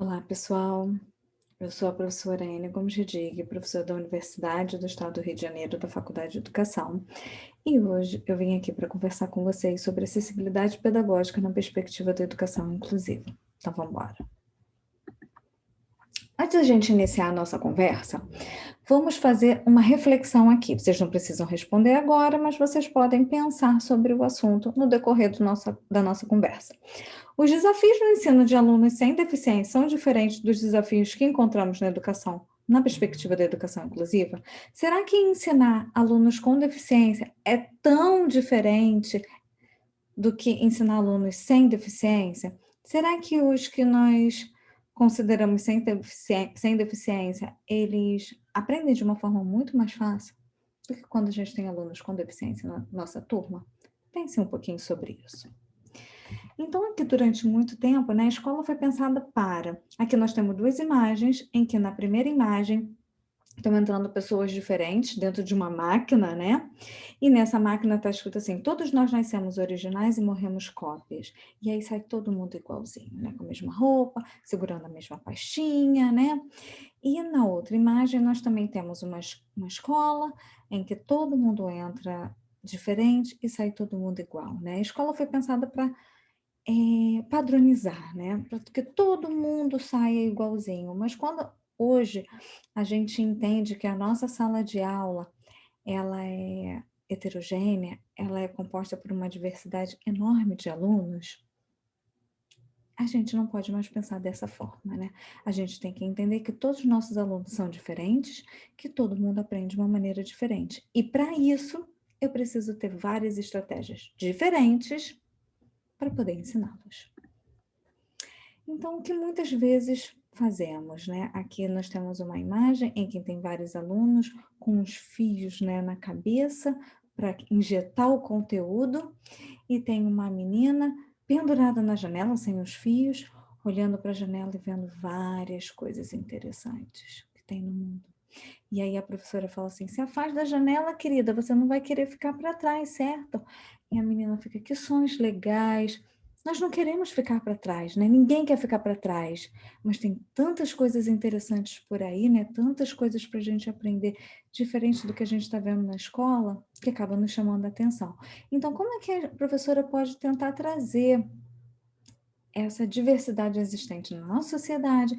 Olá, pessoal. Eu sou a professora Enia Gomes Redig, professora da Universidade do Estado do Rio de Janeiro, da Faculdade de Educação. E hoje eu vim aqui para conversar com vocês sobre acessibilidade pedagógica na perspectiva da educação inclusiva. Então, vamos embora. Antes da gente iniciar a nossa conversa, vamos fazer uma reflexão aqui. Vocês não precisam responder agora, mas vocês podem pensar sobre o assunto no decorrer da nossa conversa. Os desafios no ensino de alunos sem deficiência são diferentes dos desafios que encontramos na educação, na perspectiva da educação inclusiva? Será que ensinar alunos com deficiência é tão diferente do que ensinar alunos sem deficiência? Será que os que nós consideramos sem deficiência, eles aprendem de uma forma muito mais fácil do que quando a gente tem alunos com deficiência na nossa turma? Pense um pouquinho sobre isso. Então, aqui durante muito tempo, né, a escola foi pensada para. Aqui nós temos duas imagens, em que na primeira imagem estão entrando pessoas diferentes dentro de uma máquina, né? E nessa máquina está escrito assim: todos nós nascemos originais e morremos cópias. E aí sai todo mundo igualzinho, né? Com a mesma roupa, segurando a mesma pastinha, né? E na outra imagem nós também temos uma escola em que todo mundo entra diferente e sai todo mundo igual, né? A escola foi pensada para padronizar, né, para que todo mundo saia igualzinho, mas quando hoje a gente entende que a nossa sala de aula, ela é heterogênea, ela é composta por uma diversidade enorme de alunos, a gente não pode mais pensar dessa forma, né. A gente tem que entender que todos os nossos alunos são diferentes, que todo mundo aprende de uma maneira diferente. E para isso, eu preciso ter várias estratégias diferentes para poder ensiná-los. Então, o que muitas vezes fazemos, né? Aqui nós temos uma imagem em que tem vários alunos com os fios, né, na cabeça para injetar o conteúdo, e tem uma menina pendurada na janela, sem os fios, olhando para a janela e vendo várias coisas interessantes que tem no mundo. E aí a professora fala assim: se afasta da janela, querida, você não vai querer ficar para trás, certo? E a menina fica: que sons legais. Nós não queremos ficar para trás, né? Ninguém quer ficar para trás, mas tem tantas coisas interessantes por aí, né? Tantas coisas para a gente aprender, diferente do que a gente está vendo na escola, que acaba nos chamando a atenção. Então, como é que a professora pode tentar trazer essa diversidade existente na nossa sociedade,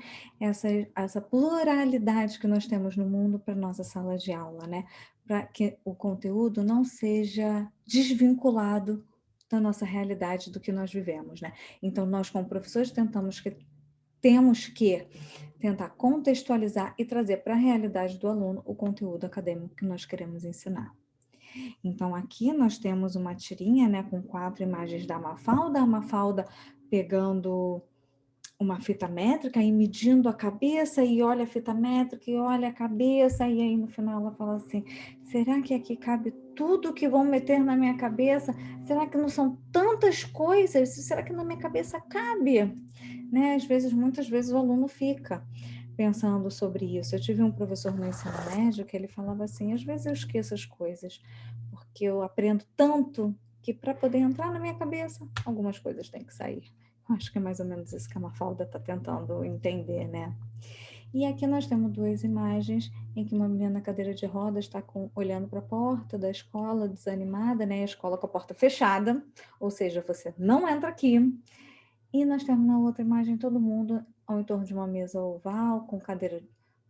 essa pluralidade que nós temos no mundo para nossa sala de aula, né? Para que o conteúdo não seja desvinculado da nossa realidade, do que nós vivemos, né? Então, nós, como professores, temos que tentar contextualizar e trazer para a realidade do aluno o conteúdo acadêmico que nós queremos ensinar. Então, aqui nós temos uma tirinha, né, com 4 imagens da Mafalda, a Mafalda pegando uma fita métrica e medindo a cabeça, e olha a fita métrica e olha a cabeça, e aí no final ela fala assim: será que aqui cabe tudo que vão meter na minha cabeça? Será que não são tantas coisas? Será que na minha cabeça cabe? Né? Muitas vezes o aluno fica pensando sobre isso. Eu tive um professor no ensino médio que ele falava assim: às vezes eu esqueço as coisas, porque eu aprendo tanto que para poder entrar na minha cabeça, algumas coisas têm que sair. Acho que é mais ou menos isso que a Mafalda está tentando entender, né? E aqui nós temos duas imagens em que uma menina na cadeira de rodas está olhando para a porta da escola, desanimada, né? A escola com a porta fechada, ou seja, você não entra aqui. E nós temos na outra imagem todo mundo ao entorno de uma mesa oval,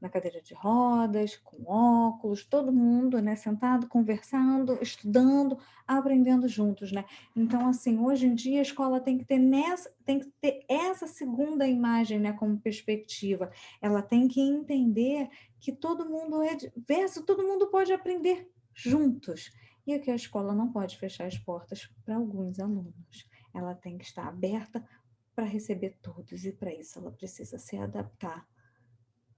na cadeira de rodas, com óculos, todo mundo, né, sentado, conversando, estudando, aprendendo juntos, né? Então, assim, hoje em dia a escola tem que ter essa segunda imagem, né, como perspectiva. Ela tem que entender que todo mundo é diverso, todo mundo pode aprender juntos. E aqui a escola não pode fechar as portas para alguns alunos. Ela tem que estar aberta para receber todos, e para isso ela precisa se adaptar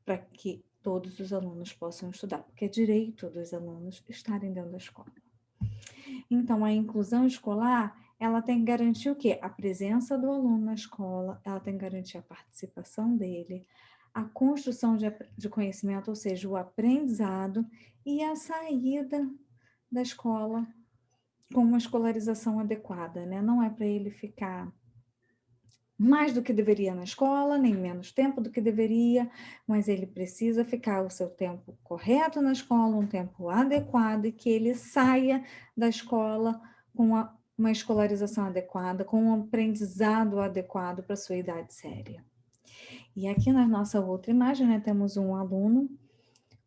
para que todos os alunos possam estudar, porque é direito dos alunos estarem dentro da escola. Então, a inclusão escolar, ela tem que garantir o quê? A presença do aluno na escola, ela tem que garantir a participação dele, a construção de conhecimento, ou seja, o aprendizado, e a saída da escola com uma escolarização adequada, né? Não é para ele ficar mais do que deveria na escola, nem menos tempo do que deveria, mas ele precisa ficar o seu tempo correto na escola, um tempo adequado, e que ele saia da escola com uma escolarização adequada, com um aprendizado adequado para a sua idade séria. E aqui na nossa outra imagem, né, temos um aluno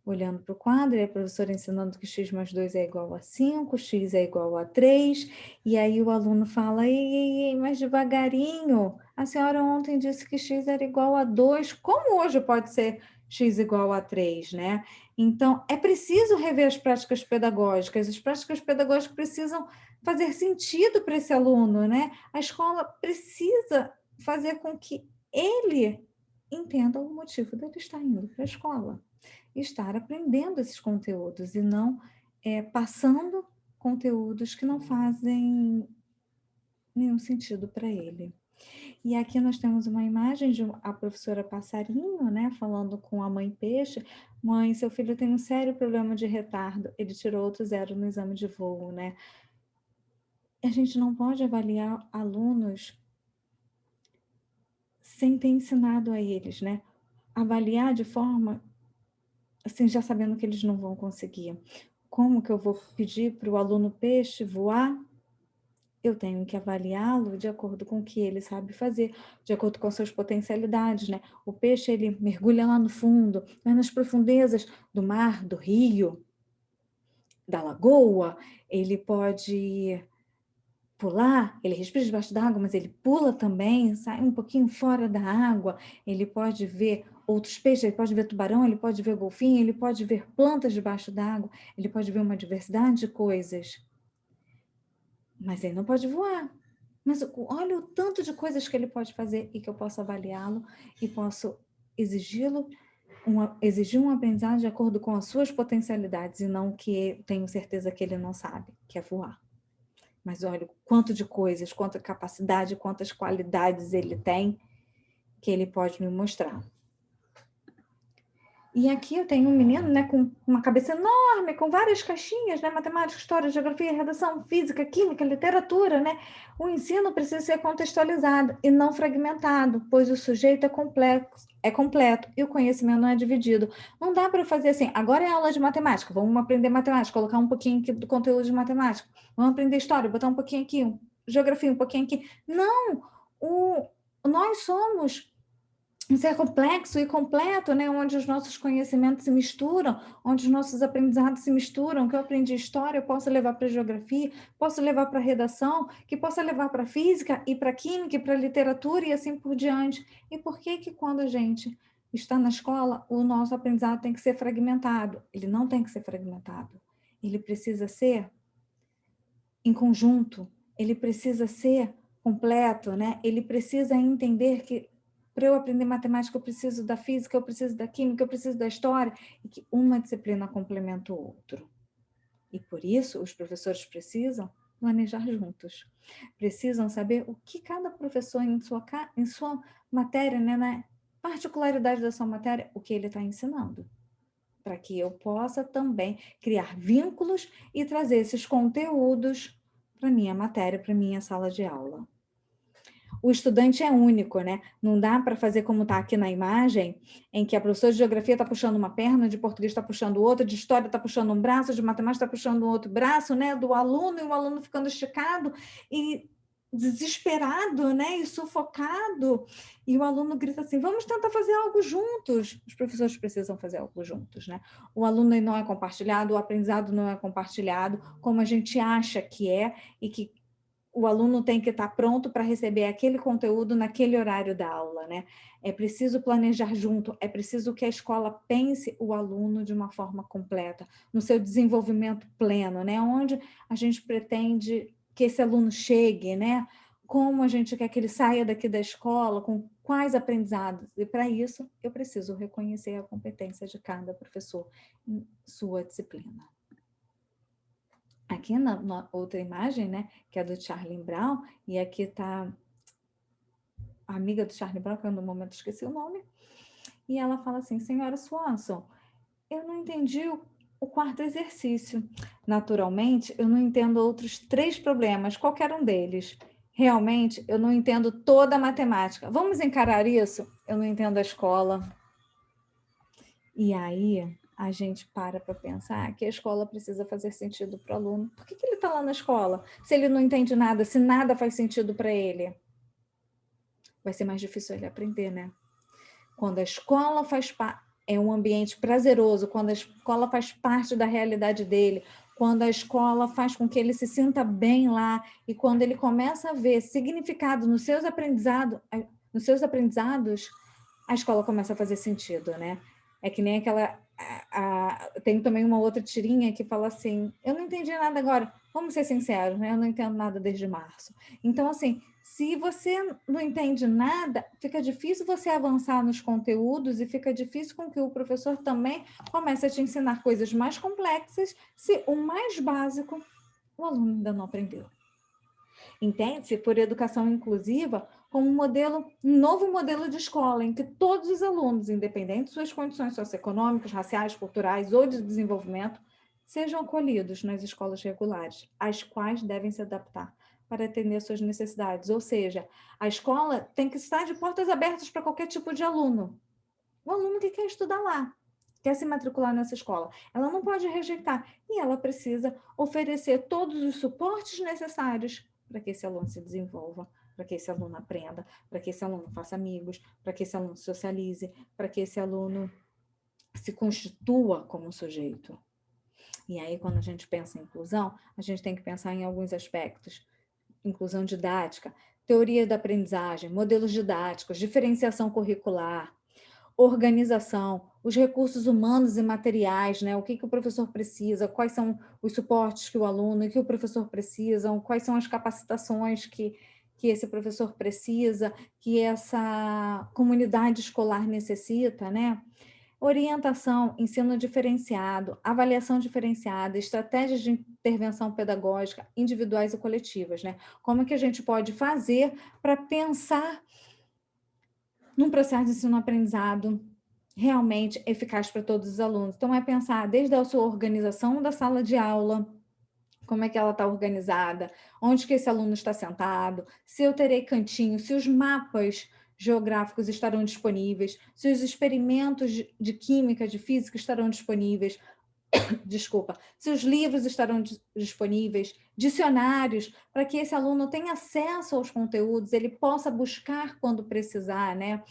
olhando para o quadro, e a professora ensinando que x mais 2 é igual a 5, x é igual a 3, e aí o aluno fala, ei, mais devagarinho, a senhora ontem disse que x era igual a 2, como hoje pode ser x igual a 3, né? Então, é preciso rever as práticas pedagógicas precisam fazer sentido para esse aluno, né? A escola precisa fazer com que ele entenda o motivo dele estar indo para a escola, estar aprendendo esses conteúdos e não passando conteúdos que não fazem nenhum sentido para ele. E aqui nós temos uma imagem de a professora Passarinho, né, falando com a mãe Peixe. Mãe, seu filho tem um sério problema de retardo, ele tirou outro 0 no exame de voo, né? A gente não pode avaliar alunos sem ter ensinado a eles, né? Avaliar de forma assim, já sabendo que eles não vão conseguir. Como que eu vou pedir para o aluno peixe voar? Eu tenho que avaliá-lo de acordo com o que ele sabe fazer, de acordo com as suas potencialidades, né? O peixe, ele mergulha lá no fundo, nas profundezas do mar, do rio, da lagoa, ele pode pular, ele respira debaixo d'água, mas ele pula também, sai um pouquinho fora da água, ele pode ver outros peixes, ele pode ver tubarão, ele pode ver golfinho, ele pode ver plantas debaixo d'água, ele pode ver uma diversidade de coisas, mas ele não pode voar. Mas olha o tanto de coisas que ele pode fazer e que eu posso avaliá-lo e posso exigi-lo, exigir um aprendizado de acordo com as suas potencialidades e não o que tenho certeza que ele não sabe, que é voar. Mas olha o quanto de coisas, quanta capacidade, quantas qualidades ele tem que ele pode me mostrar. E aqui eu tenho um menino, né, com uma cabeça enorme, com várias caixinhas, né, matemática, história, geografia, redação, física, química, literatura, né? O ensino precisa ser contextualizado e não fragmentado, pois o sujeito é complexo, é completo e o conhecimento não é dividido. Não dá para fazer assim, agora é aula de matemática, vamos aprender matemática, colocar um pouquinho aqui do conteúdo de matemática, vamos aprender história, botar um pouquinho aqui, geografia, um pouquinho aqui. Não! Nós somos um ser complexo e completo, né? Onde os nossos conhecimentos se misturam, onde os nossos aprendizados se misturam, que eu aprendi história, eu posso levar para geografia, posso levar para redação, que possa levar para física e para química e para literatura e assim por diante. E por que que quando a gente está na escola, o nosso aprendizado tem que ser fragmentado? Ele não tem que ser fragmentado. Ele precisa ser em conjunto, ele precisa ser completo, né? Ele precisa entender que para eu aprender matemática eu preciso da física, eu preciso da química, eu preciso da história, e que uma disciplina complementa o outro. E por isso os professores precisam planejar juntos. Precisam saber o que cada professor em sua matéria, né, na particularidade da sua matéria, o que ele está ensinando. Para que eu possa também criar vínculos e trazer esses conteúdos para minha matéria, para minha sala de aula. O estudante é único, né? Não dá para fazer como está aqui na imagem, em que a professora de geografia está puxando uma perna, de português está puxando outra, de história está puxando um braço, de matemática está puxando um outro braço, né? Do aluno, e o aluno ficando esticado e desesperado, né? E sufocado. E o aluno grita assim: vamos tentar fazer algo juntos. Os professores precisam fazer algo juntos, né? O aluno não é compartilhado, o aprendizado não é compartilhado, como a gente acha que é, e que o aluno tem que estar pronto para receber aquele conteúdo naquele horário da aula, né? É preciso planejar junto, é preciso que a escola pense o aluno de uma forma completa, no seu desenvolvimento pleno, né? Onde a gente pretende que esse aluno chegue, né? Como a gente quer que ele saia daqui da escola, com quais aprendizados. E para isso, eu preciso reconhecer a competência de cada professor em sua disciplina. Aqui na outra imagem, né, que é do Charlie Brown, e aqui está a amiga do Charlie Brown, que eu no momento esqueci o nome, e ela fala assim: senhora Swanson, eu não entendi o quarto exercício. Naturalmente, eu não entendo outros 3 problemas, qualquer um deles. realmente eu não entendo toda a matemática. Vamos encarar isso? Eu não entendo a escola. E aí a gente para pensar que a escola precisa fazer sentido para o aluno. Por que ele está lá na escola? Se ele não entende nada, se nada faz sentido para ele, vai ser mais difícil ele aprender, né? Quando a escola é um ambiente prazeroso, quando a escola faz parte da realidade dele, quando a escola faz com que ele se sinta bem lá e quando ele começa a ver significado nos seus aprendizados, a escola começa a fazer sentido, né? É que nem aquela. Tem também uma outra tirinha que fala assim: eu não entendi nada agora. Vamos ser sinceros, né? Eu não entendo nada desde março. Então, assim, se você não entende nada, fica difícil você avançar nos conteúdos e fica difícil com que o professor também comece a te ensinar coisas mais complexas se o mais básico o aluno ainda não aprendeu. Entende-se por educação inclusiva como um novo modelo de escola em que todos os alunos, independente de suas condições socioeconômicas, raciais, culturais ou de desenvolvimento, sejam acolhidos nas escolas regulares, às quais devem se adaptar para atender suas necessidades. Ou seja, a escola tem que estar de portas abertas para qualquer tipo de aluno. O aluno que quer estudar lá, quer se matricular nessa escola, ela não pode rejeitar e ela precisa oferecer todos os suportes necessários para que esse aluno se desenvolva, para que esse aluno aprenda, para que esse aluno faça amigos, para que esse aluno socialize, para que esse aluno se constitua como sujeito. E aí, quando a gente pensa em inclusão, a gente tem que pensar em alguns aspectos. Inclusão didática, teoria da aprendizagem, modelos didáticos, diferenciação curricular, organização, os recursos humanos e materiais, né? O que o professor precisa, quais são os suportes que o aluno e que o professor precisam, quais são as capacitações que esse professor precisa, que essa comunidade escolar necessita, né? Orientação, ensino diferenciado, avaliação diferenciada, estratégias de intervenção pedagógica individuais e coletivas, né? Como é que a gente pode fazer para pensar num processo de ensino-aprendizado realmente eficaz para todos os alunos? Então, é pensar desde a sua organização da sala de aula, como é que ela está organizada, onde que esse aluno está sentado, se eu terei cantinho, se os mapas geográficos estarão disponíveis, se os experimentos de química, de física estarão disponíveis, desculpa, se os livros estarão disponíveis, dicionários, para que esse aluno tenha acesso aos conteúdos, ele possa buscar quando precisar, né?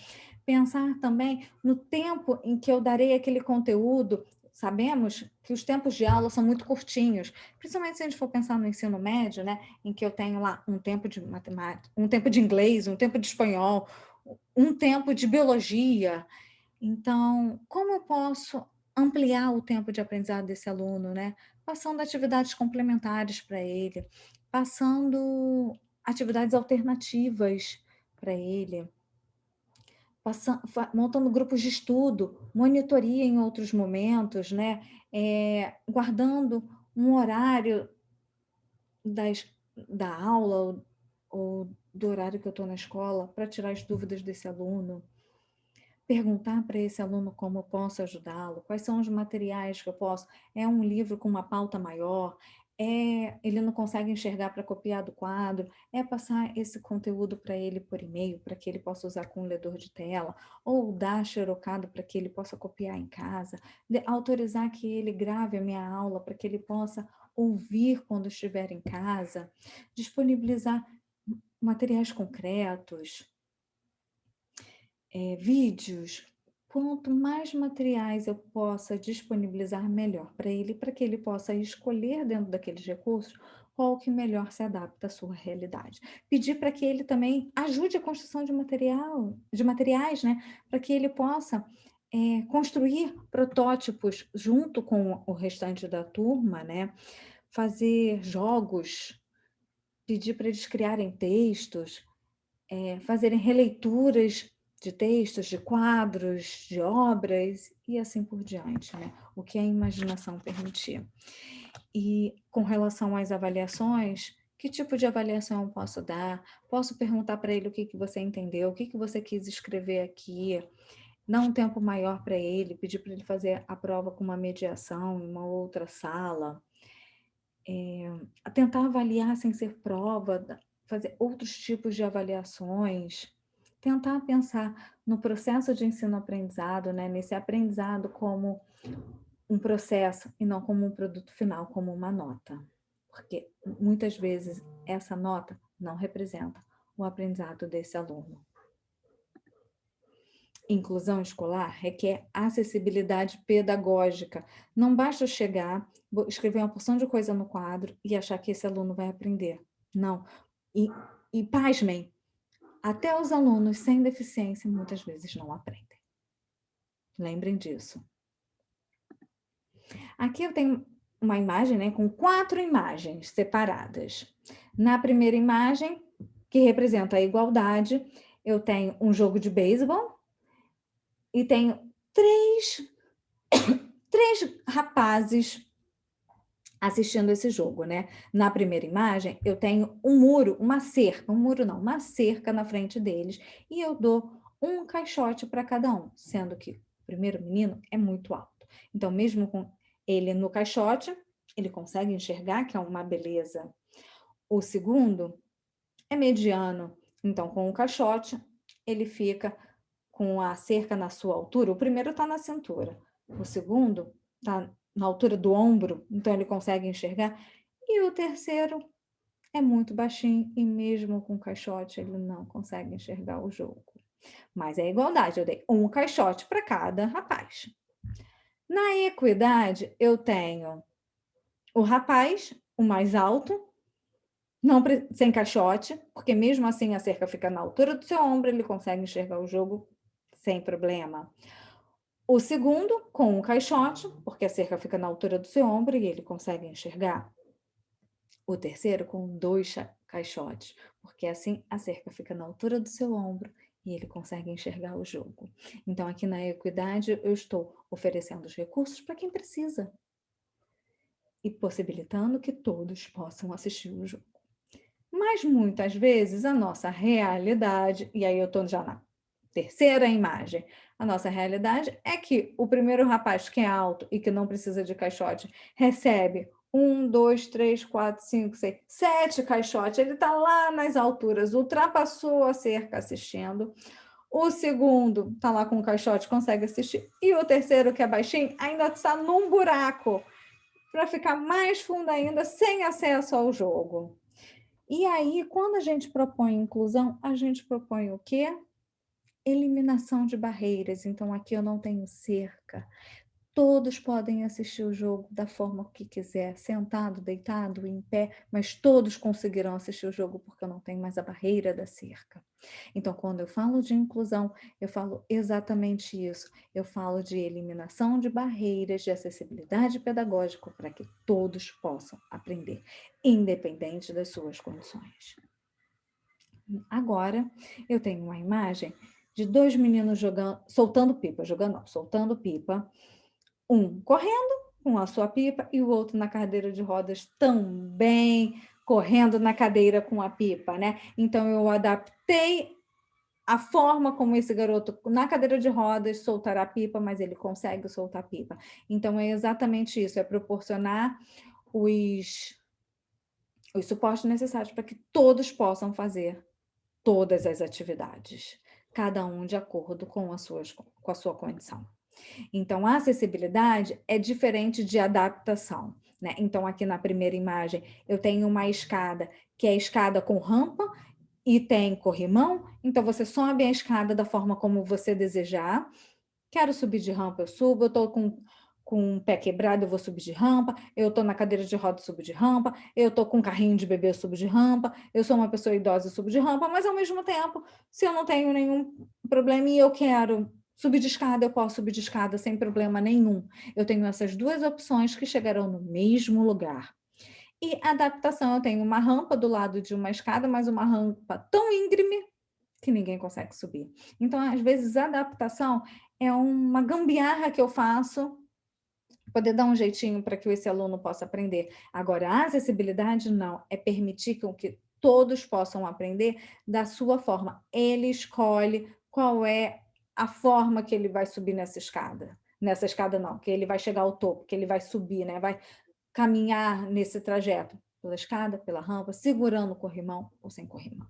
Pensar também no tempo em que eu darei aquele conteúdo. Sabemos que os tempos de aula são muito curtinhos, principalmente se a gente for pensar no ensino médio, né, em que eu tenho lá um tempo de matemática, um tempo de inglês, um tempo de espanhol, um tempo de biologia. Então, como eu posso ampliar o tempo de aprendizado desse aluno, né? Passando atividades complementares para ele, passando atividades alternativas para ele, montando grupos de estudo, monitoria em outros momentos, né? Guardando um horário das, da aula ou do horário que eu estou na escola para tirar as dúvidas desse aluno. Perguntar para esse aluno como eu posso ajudá-lo, quais são os materiais que eu posso. É um livro com uma pauta maior, ele não consegue enxergar para copiar do quadro, é passar esse conteúdo para ele por e-mail, para que ele possa usar com um ledor de tela, ou dar xerocado para que ele possa copiar em casa, autorizar que ele grave a minha aula para que ele possa ouvir quando estiver em casa, disponibilizar materiais concretos, vídeos. Quanto mais materiais eu possa disponibilizar, melhor para ele, para que ele possa escolher dentro daqueles recursos qual que melhor se adapta à sua realidade. Pedir para que ele também ajude a construção de materiais, né? Para que ele possa construir protótipos junto com o restante da turma, né? Fazer jogos, pedir para eles criarem textos, fazerem releituras de textos, de quadros, de obras e assim por diante, né? O que a imaginação permitir. E com relação às avaliações, que tipo de avaliação eu posso dar? Posso perguntar para ele o que você entendeu, o que você quis escrever aqui, dar um tempo maior para ele, pedir para ele fazer a prova com uma mediação em uma outra sala, tentar avaliar sem ser prova, fazer outros tipos de avaliações, tentar pensar no processo de ensino-aprendizado, né, nesse aprendizado como um processo e não como um produto final, como uma nota. Porque muitas vezes essa nota não representa o aprendizado desse aluno. Inclusão escolar requer acessibilidade pedagógica. Não basta chegar, escrever uma porção de coisa no quadro e achar que esse aluno vai aprender. Não. E, e pasmem, até os alunos sem deficiência muitas vezes não aprendem. Lembrem disso. Aqui eu tenho uma imagem, né, com 4 imagens separadas. Na primeira imagem, que representa a igualdade, eu tenho um jogo de beisebol e tenho três rapazes assistindo esse jogo, né? Na primeira imagem, eu tenho um muro, uma cerca, um muro não, uma cerca na frente deles, e eu dou um caixote para cada um, sendo que o primeiro menino é muito alto. Então, mesmo com ele no caixote, ele consegue enxergar, que é uma beleza. O segundo é mediano, então com o caixote, ele fica com a cerca na sua altura. O primeiro está na cintura, o segundo está na altura do ombro, então ele consegue enxergar. E o terceiro é muito baixinho e mesmo com caixote ele não consegue enxergar o jogo. Mas é igualdade, eu dei um caixote para cada rapaz. Na equidade, eu tenho o rapaz, o mais alto, não, sem caixote, porque mesmo assim a cerca fica na altura do seu ombro, ele consegue enxergar o jogo sem problema. O segundo, com um caixote, porque a cerca fica na altura do seu ombro e ele consegue enxergar. O terceiro, com 2 caixotes, porque assim a cerca fica na altura do seu ombro e ele consegue enxergar o jogo. Então, aqui na equidade, eu estou oferecendo os recursos para quem precisa e possibilitando que todos possam assistir o jogo. Mas muitas vezes a nossa realidade, e aí eu estou já na terceira imagem, a nossa realidade é que o primeiro rapaz que é alto e que não precisa de caixote recebe 1, 2, 3, 4, 5, 6, 7 caixotes. Ele está lá nas alturas, ultrapassou a cerca assistindo. O segundo está lá com o caixote, consegue assistir. E o terceiro, que é baixinho, ainda está num buraco para ficar mais fundo ainda, sem acesso ao jogo. E aí, quando a gente propõe inclusão, a gente propõe o quê? Eliminação de barreiras. Então, aqui eu não tenho cerca. Todos podem assistir o jogo da forma que quiser, sentado, deitado, em pé, mas todos conseguirão assistir o jogo porque eu não tenho mais a barreira da cerca. Então, quando eu falo de inclusão, eu falo exatamente isso. Eu falo de eliminação de barreiras, de acessibilidade pedagógica para que todos possam aprender, independente das suas condições. Agora, eu tenho uma imagem de 2 meninos soltando pipa, soltando pipa. Um correndo com a sua pipa e o outro na cadeira de rodas também correndo na cadeira com a pipa, né? Então, eu adaptei a forma como esse garoto na cadeira de rodas soltará a pipa, mas ele consegue soltar a pipa. Então, é exatamente isso, é proporcionar os suportes necessários para que todos possam fazer todas as atividades, cada um de acordo com a sua condição. Então, a acessibilidade é diferente de adaptação, né? Então, aqui na primeira imagem, eu tenho uma escada, que é a escada com rampa e tem corrimão, então você sobe a escada da forma como você desejar. Quero subir de rampa, eu subo, eu estou com o pé quebrado, eu vou subir de rampa, eu estou na cadeira de roda, eu subo de rampa, eu estou com um carrinho de bebê, eu subo de rampa, eu sou uma pessoa idosa, eu subo de rampa, mas ao mesmo tempo, se eu não tenho nenhum problema e eu quero subir de escada, eu posso subir de escada sem problema nenhum. Eu tenho essas duas opções que chegarão no mesmo lugar. E adaptação, eu tenho uma rampa do lado de uma escada, mas uma rampa tão íngreme que ninguém consegue subir. Então, às vezes, a adaptação é uma gambiarra que eu faço poder dar um jeitinho para que esse aluno possa aprender. Agora, a acessibilidade não, é permitir que todos possam aprender da sua forma. Ele escolhe qual é a forma que ele vai subir nessa escada. Nessa escada não, que ele vai chegar ao topo, que ele vai subir, né? Vai caminhar nesse trajeto. pela escada, pela rampa, segurando o corrimão ou sem corrimão.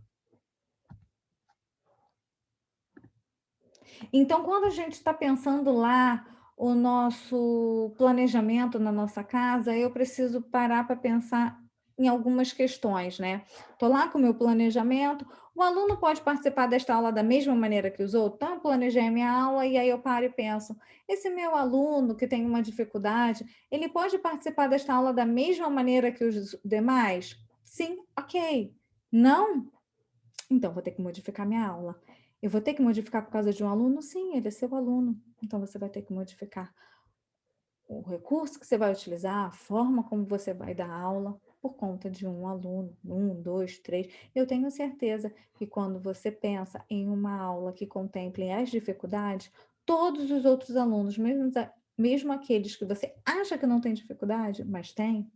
Então, quando a gente está pensando lá o nosso planejamento na nossa casa, eu preciso parar para pensar em algumas questões, né? Estou lá com o meu planejamento, o aluno pode participar desta aula da mesma maneira que os outros? Então, eu planejei a minha aula e aí eu paro e penso, esse meu aluno que tem uma dificuldade, ele pode participar desta aula da mesma maneira que os demais? Sim, ok. Não? Então, vou ter que modificar minha aula. Eu vou ter que modificar por causa de um aluno? Sim, ele é seu aluno. Então, você vai ter que modificar o recurso que você vai utilizar, a forma como você vai dar aula, por conta de um aluno, um, dois, três. Eu tenho certeza que quando você pensa em uma aula que contemple as dificuldades, todos os outros alunos, mesmo aqueles que você acha que não tem dificuldade, mas tem,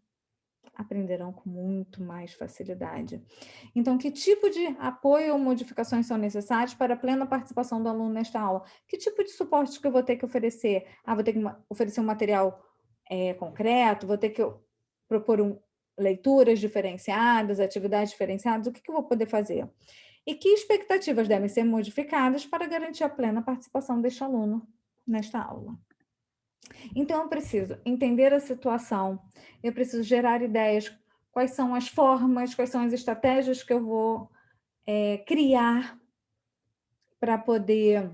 aprenderão com muito mais facilidade. Então, que tipo de apoio ou modificações são necessários para a plena participação do aluno nesta aula? Que tipo de suporte que eu vou ter que oferecer? Vou ter que oferecer um material concreto? Vou ter que propor leituras diferenciadas, atividades diferenciadas? O que eu vou poder fazer? E que expectativas devem ser modificadas para garantir a plena participação deste aluno nesta aula? Então, eu preciso entender a situação, eu preciso gerar ideias, quais são as formas, quais são as estratégias que eu vou criar para poder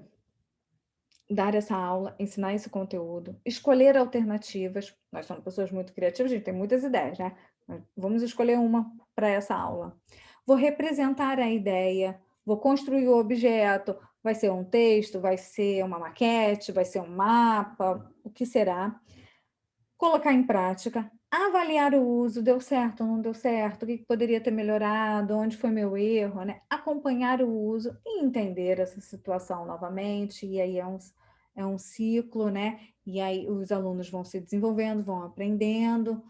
dar essa aula, ensinar esse conteúdo, escolher alternativas. Nós somos pessoas muito criativas, a gente tem muitas ideias, né? Vamos escolher uma para essa aula. Vou representar a ideia, vou construir o objeto, vai ser um texto, vai ser uma maquete, vai ser um mapa, o que será? Colocar em prática, avaliar o uso, deu certo ou não deu certo, o que poderia ter melhorado, onde foi meu erro, né? Acompanhar o uso e entender essa situação novamente, e aí é um ciclo, né? E aí os alunos vão se desenvolvendo, vão aprendendo,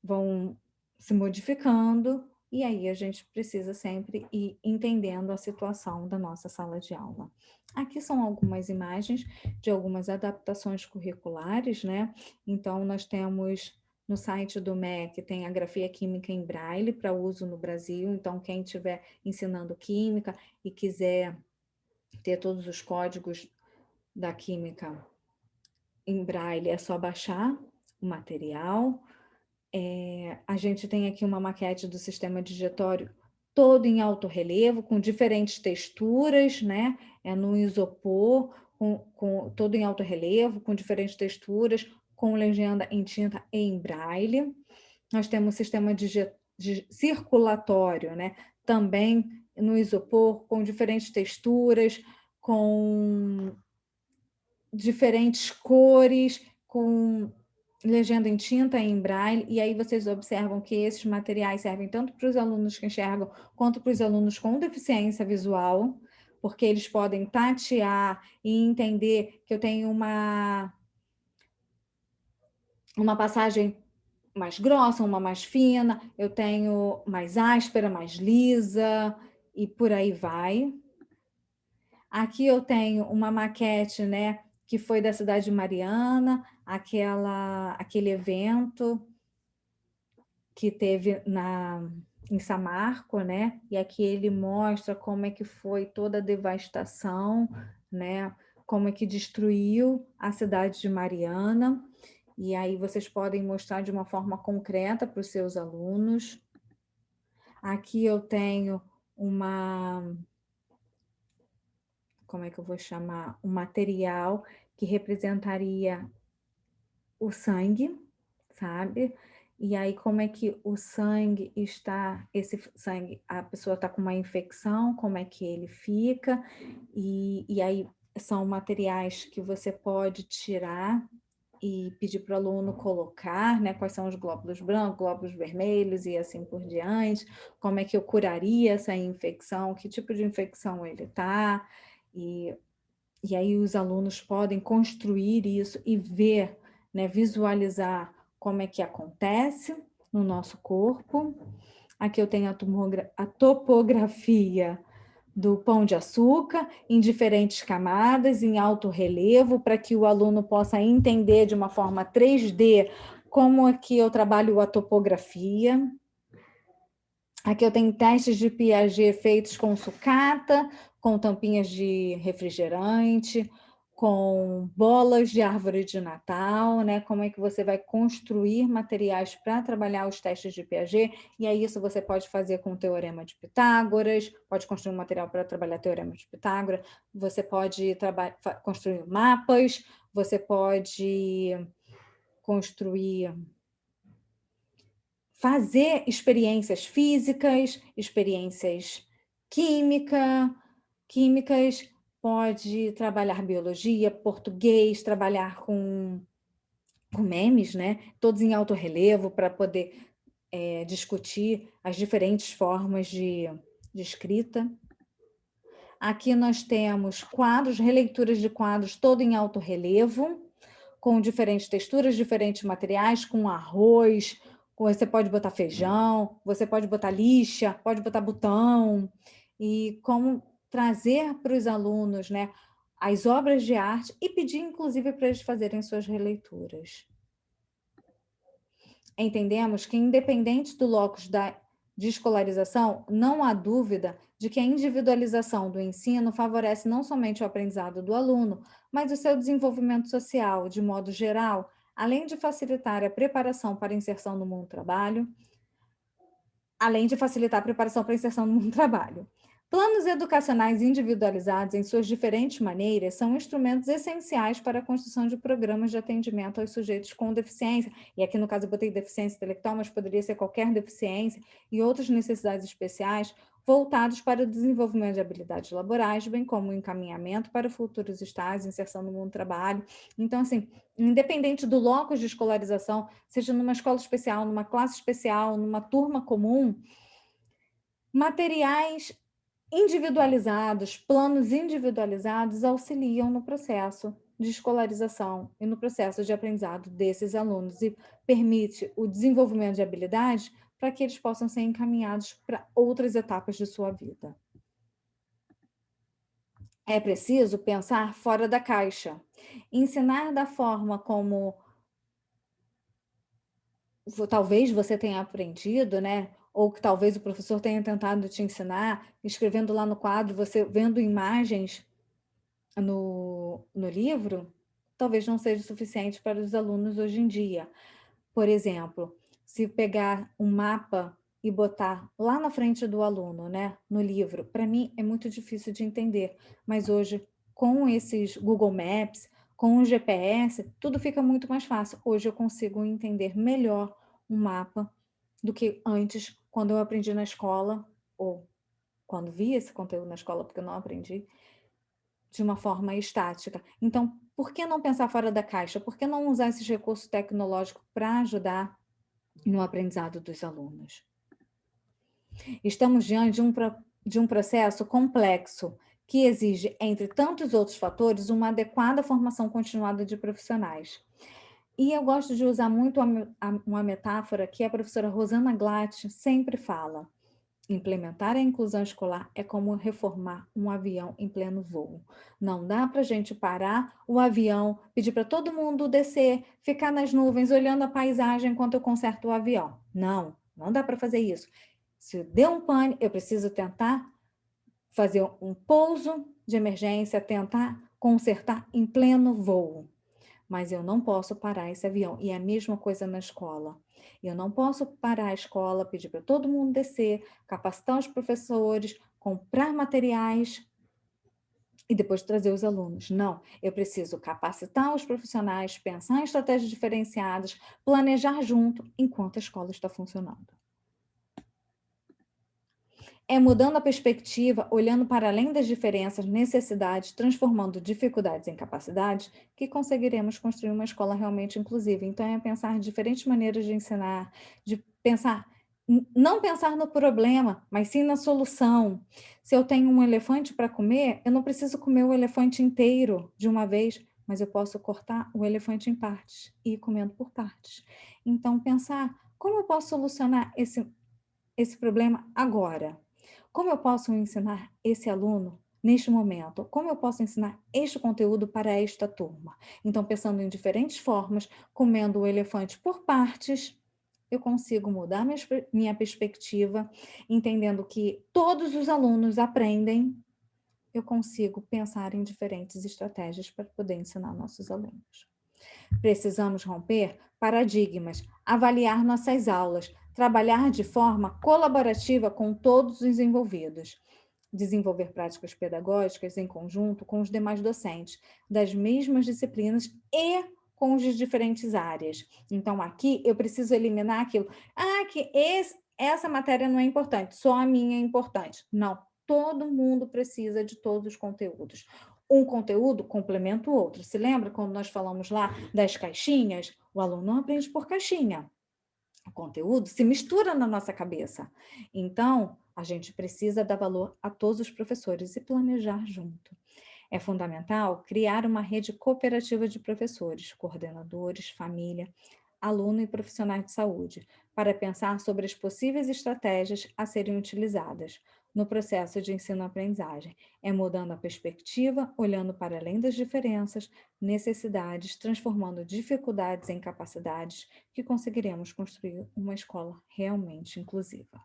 vão se modificando, e aí a gente precisa sempre ir entendendo a situação da nossa sala de aula. Aqui são algumas imagens de algumas adaptações curriculares, né? Então, nós temos no site do MEC, tem a grafia química em braille para uso no Brasil, então quem estiver ensinando química e quiser ter todos os códigos da química em braille, é só baixar o material. A gente tem aqui uma maquete do sistema digitório todo em alto relevo, com diferentes texturas, né? É no isopor, todo em alto relevo, com diferentes texturas, com legenda em tinta e em braille. Nós temos sistema circulatório, né? Também no isopor, com diferentes texturas, com diferentes cores, com legenda em tinta e em braille, e aí vocês observam que esses materiais servem tanto para os alunos que enxergam, quanto para os alunos com deficiência visual, porque eles podem tatear e entender que eu tenho uma passagem mais grossa, uma mais fina, eu tenho mais áspera, mais lisa, e por aí vai. Aqui eu tenho uma maquete, né, que foi da cidade de Mariana, aquele evento que teve em Samarco, né? E aqui ele mostra como é que foi toda a devastação, né? Como é que destruiu a cidade de Mariana. E aí vocês podem mostrar de uma forma concreta para os seus alunos. Aqui eu tenho como é que eu vou chamar? Um material que representaria o sangue, sabe? E aí, como é que o sangue está, esse sangue, a pessoa está com uma infecção, como é que ele fica, e aí são materiais que você pode tirar e pedir para o aluno colocar, né? Quais são os glóbulos brancos, glóbulos vermelhos e assim por diante, como é que eu curaria essa infecção, que tipo de infecção ele está, e aí os alunos podem construir isso e ver, né, visualizar como é que acontece no nosso corpo. Aqui eu tenho a topografia do pão de açúcar em diferentes camadas, em alto relevo, para que o aluno possa entender de uma forma 3D como é que eu trabalho a topografia. Aqui eu tenho testes de Piaget feitos com sucata, com tampinhas de refrigerante, com bolas de árvore de Natal, né? Como é que você vai construir materiais para trabalhar os testes de Piaget, e aí isso você pode fazer com o Teorema de Pitágoras, pode construir um material para trabalhar o Teorema de Pitágoras, você pode construir mapas, você pode construir fazer experiências físicas, experiências químicas, pode trabalhar biologia, português, trabalhar com memes, né? Todos em alto relevo para poder discutir as diferentes formas de escrita. Aqui nós temos quadros, releituras de quadros, todo em alto relevo, com diferentes texturas, diferentes materiais, com arroz, você pode botar feijão, você pode botar lixa, pode botar botão, e como trazer para os alunos, né, as obras de arte e pedir, inclusive, para eles fazerem suas releituras. Entendemos que, independente do locus de escolarização, não há dúvida de que a individualização do ensino favorece não somente o aprendizado do aluno, mas o seu desenvolvimento social, de modo geral, além de facilitar a preparação para a inserção no mundo do trabalho, além de facilitar a preparação para a inserção no mundo do trabalho. Planos educacionais individualizados em suas diferentes maneiras são instrumentos essenciais para a construção de programas de atendimento aos sujeitos com deficiência, e aqui no caso eu botei deficiência intelectual, mas poderia ser qualquer deficiência, e outras necessidades especiais, voltados para o desenvolvimento de habilidades laborais, bem como o encaminhamento para futuros estágios, inserção no mundo do trabalho. Então, assim, independente do locus de escolarização, seja numa escola especial, numa classe especial, numa turma comum, materiais individualizados, planos individualizados auxiliam no processo de escolarização e no processo de aprendizado desses alunos e permite o desenvolvimento de habilidades para que eles possam ser encaminhados para outras etapas de sua vida. É preciso pensar fora da caixa, ensinar da forma como talvez você tenha aprendido, né? Ou que talvez o professor tenha tentado te ensinar, escrevendo lá no quadro, você vendo imagens no livro, talvez não seja suficiente para os alunos hoje em dia. Por exemplo, se pegar um mapa e botar lá na frente do aluno, né, no livro, para mim é muito difícil de entender, mas hoje, com esses Google Maps, com o GPS, tudo fica muito mais fácil. Hoje eu consigo entender melhor um mapa do que antes, quando eu aprendi na escola, ou quando vi esse conteúdo na escola, porque eu não aprendi, de uma forma estática. Então, por que não pensar fora da caixa? Por que não usar esses recursos tecnológicos para ajudar no aprendizado dos alunos? Estamos diante de um processo complexo que exige, entre tantos outros fatores, uma adequada formação continuada de profissionais. E eu gosto de usar muito uma metáfora que a professora Rosana Glatt sempre fala. Implementar a inclusão escolar é como reformar um avião em pleno voo. Não dá para a gente parar o avião, pedir para todo mundo descer, ficar nas nuvens, olhando a paisagem enquanto eu conserto o avião. Não, não dá para fazer isso. Se deu um pane, eu preciso tentar fazer um pouso de emergência, tentar consertar em pleno voo. Mas eu não posso parar esse avião. E é a mesma coisa na escola. Eu não posso parar a escola, pedir para todo mundo descer, capacitar os professores, comprar materiais e depois trazer os alunos. Não, eu preciso capacitar os profissionais, pensar em estratégias diferenciadas, planejar junto enquanto a escola está funcionando. É mudando a perspectiva, olhando para além das diferenças, necessidades, transformando dificuldades em capacidades, que conseguiremos construir uma escola realmente inclusiva. Então, é pensar diferentes maneiras de ensinar, de pensar, não pensar no problema, mas sim na solução. Se eu tenho um elefante para comer, eu não preciso comer o elefante inteiro de uma vez, mas eu posso cortar o elefante em partes e ir comendo por partes. Então, pensar como eu posso solucionar esse problema agora. Como eu posso ensinar esse aluno neste momento? Como eu posso ensinar este conteúdo para esta turma? Então, pensando em diferentes formas, comendo o elefante por partes eu consigo mudar minha perspectiva, entendendo que todos os alunos aprendem, eu consigo pensar em diferentes estratégias para poder ensinar nossos alunos. Precisamos romper paradigmas, avaliar nossas aulas, trabalhar de forma colaborativa com todos os envolvidos, desenvolver práticas pedagógicas em conjunto com os demais docentes das mesmas disciplinas e com os de diferentes áreas. Então, aqui eu preciso eliminar aquilo. Essa matéria não é importante, só a minha é importante. Não, todo mundo precisa de todos os conteúdos. Um conteúdo complementa o outro. Se lembra quando nós falamos lá das caixinhas? O aluno não aprende por caixinha. O conteúdo se mistura na nossa cabeça. Então, a gente precisa dar valor a todos os professores e planejar junto. É fundamental criar uma rede cooperativa de professores, coordenadores, família, aluno e profissionais de saúde, para pensar sobre as possíveis estratégias a serem utilizadas no processo de ensino-aprendizagem. É mudando a perspectiva, olhando para além das diferenças, necessidades, transformando dificuldades em capacidades, que conseguiremos construir uma escola realmente inclusiva.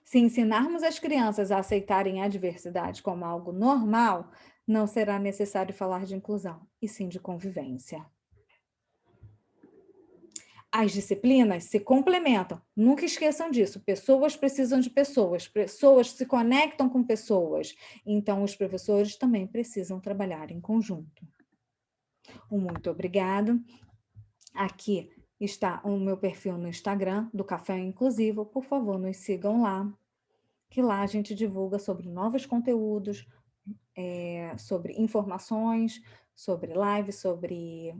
Se ensinarmos as crianças a aceitarem a diversidade como algo normal, não será necessário falar de inclusão, e sim de convivência. As disciplinas se complementam. Nunca esqueçam disso. Pessoas precisam de pessoas, pessoas se conectam com pessoas. Então, os professores também precisam trabalhar em conjunto. Um muito obrigado. Aqui está o meu perfil no Instagram, do Café Inclusivo. Por favor, nos sigam lá, que lá a gente divulga sobre novos conteúdos, sobre informações, sobre lives, sobre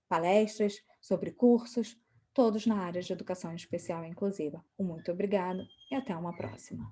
palestras, sobre cursos, todos na área de educação especial e inclusiva. Um muito obrigado e até uma próxima.